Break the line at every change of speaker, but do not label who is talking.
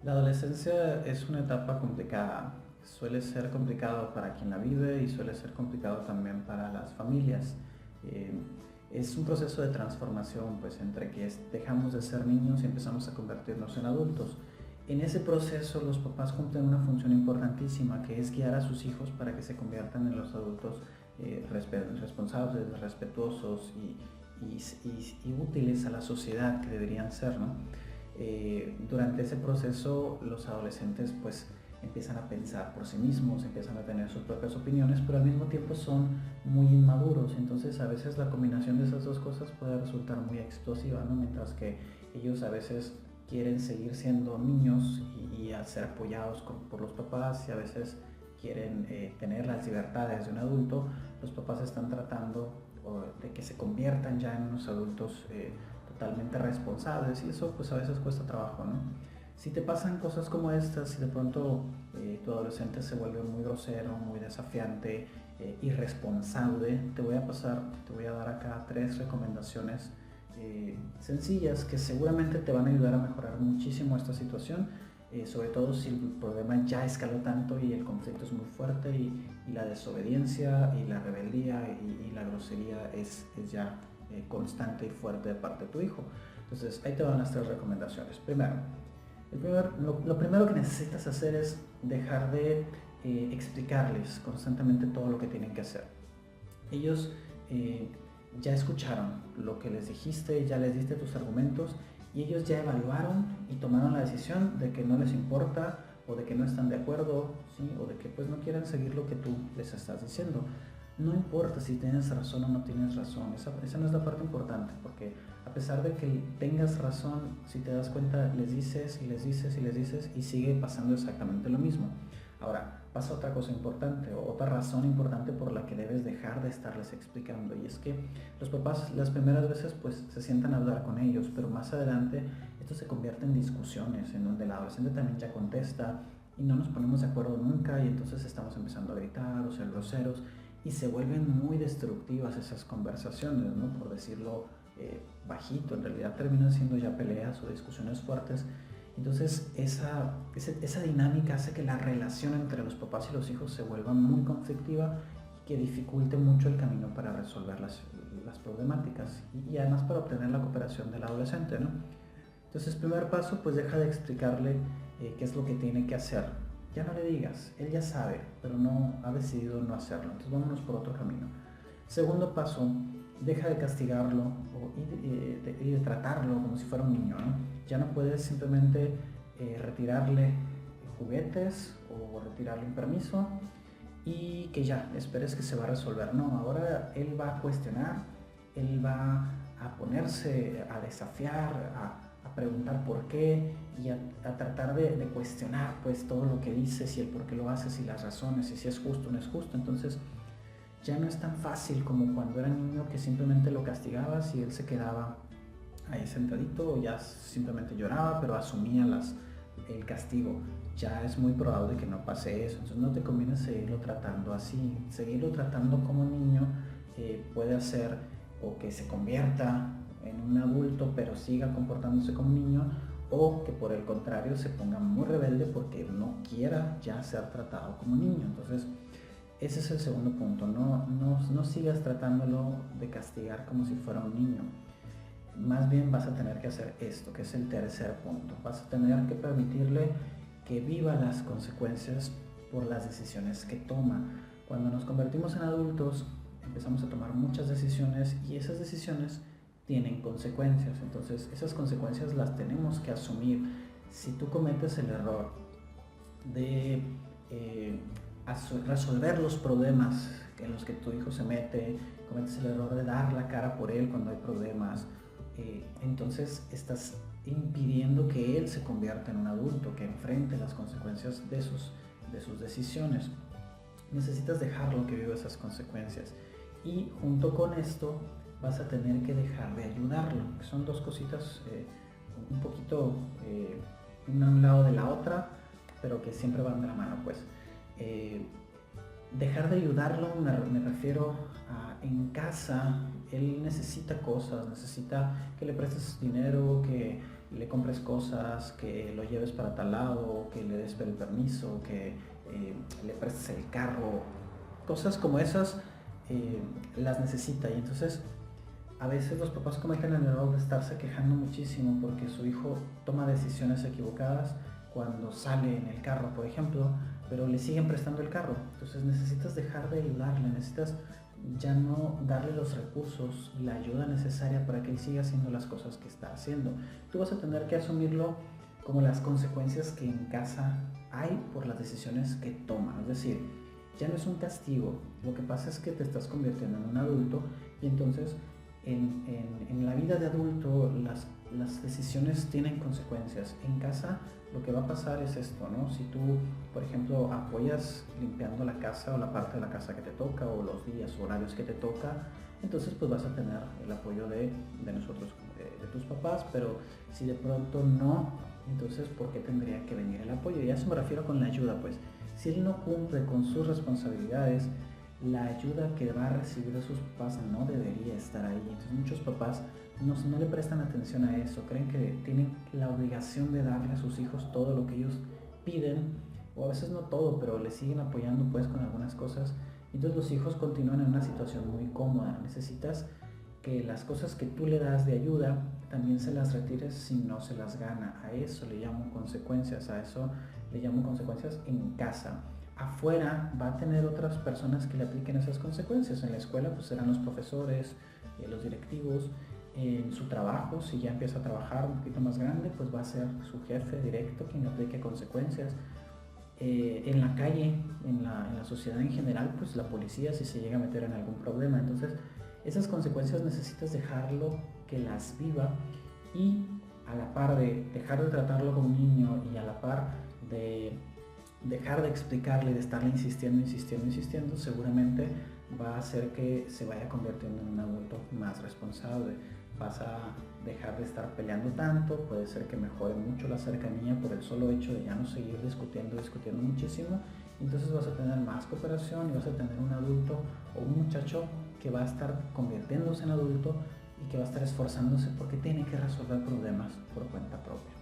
La adolescencia es una etapa complicada. Suele ser complicado para quien la vive y suele ser complicado también para las familias. Eh, es un proceso de transformación, pues, entre que dejamos de ser niños y empezamos a convertirnos en adultos. En ese proceso los papás cumplen una función importantísima, que es guiar a sus hijos para que se conviertan en los adultos responsables, respetuosos y útiles a la sociedad que deberían ser, ¿no? Durante ese proceso los adolescentes pues empiezan a pensar por sí mismos, empiezan a tener sus propias opiniones, pero al mismo tiempo son muy inmaduros. Entonces a veces la combinación de esas dos cosas puede resultar muy explosiva, ¿no? Mientras que ellos a veces quieren seguir siendo niños y a ser apoyados por los papás, y a veces quieren tener las libertades de un adulto. Los papás están tratando de que se conviertan ya en unos adultos totalmente responsables, y eso pues a veces cuesta trabajo, ¿no? Si te pasan cosas como estas, si de pronto tu adolescente se vuelve muy grosero, muy desafiante, irresponsable, te voy a dar acá tres recomendaciones sencillas que seguramente te van a ayudar a mejorar muchísimo esta situación, sobre todo si el problema ya escaló tanto y el conflicto es muy fuerte, y la desobediencia y la rebeldía y la grosería es ya constante y fuerte de parte de tu hijo. Entonces ahí te van las tres recomendaciones. Primero, lo primero que necesitas hacer es dejar de explicarles constantemente todo lo que tienen que hacer. Ellos ya escucharon lo que les dijiste, ya les diste tus argumentos, y ellos ya evaluaron y tomaron la decisión de que no les importa, o de que no están de acuerdo, ¿sí? O de que pues no quieren seguir lo que tú les estás diciendo. No importa si tienes razón o no tienes razón, esa no es la parte importante, porque a pesar de que tengas razón, si te das cuenta, les dices y les dices y les dices y sigue pasando exactamente lo mismo. Ahora, pasa otra cosa importante, o otra razón importante por la que debes dejar de estarles explicando, y es que los papás las primeras veces pues se sientan a hablar con ellos, pero más adelante esto se convierte en discusiones en donde el adolescente también ya contesta y no nos ponemos de acuerdo nunca, y entonces estamos empezando a gritar o ser groseros, y se vuelven muy destructivas esas conversaciones, ¿no? Por decirlo bajito, en realidad terminan siendo ya peleas o discusiones fuertes. Entonces esa dinámica hace que la relación entre los papás y los hijos se vuelva muy conflictiva, y que dificulte mucho el camino para resolver las problemáticas, y además para obtener la cooperación del adolescente, ¿no? Entonces, primer paso, pues deja de explicarle qué es lo que tiene que hacer. Ya no le digas, él ya sabe, pero no ha decidido no hacerlo. Entonces vámonos por otro camino. Segundo paso, deja de castigarlo y de tratarlo como si fuera un niño, ¿no? Ya no puedes simplemente retirarle juguetes o retirarle un permiso y que ya esperes que se va a resolver. No, ahora él va a cuestionar, él va a ponerse a desafiar, a preguntar por qué, y a tratar de cuestionar pues todo lo que dices y el por qué lo haces y las razones y si es justo o no es justo. Entonces ya no es tan fácil como cuando era niño, que simplemente lo castigabas y él se quedaba ahí sentadito, o ya simplemente lloraba pero asumía el castigo. Ya es muy probable que no pase eso, entonces no te conviene seguirlo tratando así. Seguirlo tratando como niño puede hacer o que se convierta en un adulto pero siga comportándose como niño, o que por el contrario se ponga muy rebelde porque no quiera ya ser tratado como niño. Entonces ese es el segundo punto, no sigas tratándolo de castigar como si fuera un niño. Más bien vas a tener que hacer esto, que es el tercer punto. Vas a tener que permitirle que viva las consecuencias por las decisiones que toma. Cuando nos convertimos en adultos, empezamos a tomar muchas decisiones, y esas decisiones tienen consecuencias. Entonces esas consecuencias las tenemos que asumir. Si tú cometes el error de resolver los problemas en los que tu hijo se mete, cometes el error de dar la cara por él cuando hay problemas, entonces estás impidiendo que él se convierta en un adulto, que enfrente las consecuencias de sus decisiones. Necesitas dejarlo que viva esas consecuencias, y junto con esto vas a tener que dejar de ayudarlo, que son dos cositas un poquito una a un lado de la otra, pero que siempre van de la mano, pues. Eh, Dejar de ayudarlo me refiero a en casa. Él necesita cosas, necesita que le prestes dinero, le compres cosas, que lo lleves para tal lado, que le des el permiso, que le prestes el carro, cosas como esas las necesita. Y entonces a veces los papás cometen el error de estarse quejando muchísimo porque su hijo toma decisiones equivocadas cuando sale en el carro, por ejemplo, pero le siguen prestando el carro. Entonces necesitas dejar de ayudarle, necesitas ya no darle los recursos y la ayuda necesaria para que él siga haciendo las cosas que está haciendo. Tú vas a tener que asumirlo como las consecuencias que en casa hay por las decisiones que toma. Es decir, ya no es un castigo, lo que pasa es que te estás convirtiendo en un adulto y entonces en la vida de adulto las decisiones tienen consecuencias. En casa lo que va a pasar es esto, ¿no? Si tú, por ejemplo, apoyas limpiando la casa o la parte de la casa que te toca o los días o horarios que te toca, entonces pues vas a tener el apoyo de nosotros, de tus papás, pero si de pronto no, entonces ¿por qué tendría que venir el apoyo? Y a eso me refiero con la ayuda, pues si él no cumple con sus responsabilidades, la ayuda que va a recibir de sus papás no debería estar ahí. Entonces muchos papás no le prestan atención a eso, creen que tienen la obligación de darle a sus hijos todo lo que ellos piden, o a veces no todo, pero le siguen apoyando pues con algunas cosas. Entonces los hijos continúan en una situación muy cómoda. Necesitas que las cosas que tú le das de ayuda también se las retires si no se las gana. A eso le llamo consecuencias, a eso le llamo consecuencias en casa. Afuera va a tener otras personas que le apliquen esas consecuencias. En la escuela pues serán los profesores, los directivos. En su trabajo, si ya empieza a trabajar un poquito más grande, pues va a ser su jefe directo quien le aplique consecuencias. En la calle, en la sociedad en general, pues la policía si se llega a meter en algún problema. Entonces esas consecuencias necesitas dejarlo que las viva, y a la par de dejar de tratarlo como un niño y a la par de dejar de explicarle, de estarle insistiendo, seguramente va a hacer que se vaya convirtiendo en un adulto más responsable. Vas a dejar de estar peleando tanto, puede ser que mejore mucho la cercanía por el solo hecho de ya no seguir discutiendo muchísimo. Entonces vas a tener más cooperación y vas a tener un adulto o un muchacho que va a estar convirtiéndose en adulto y que va a estar esforzándose porque tiene que resolver problemas por cuenta propia.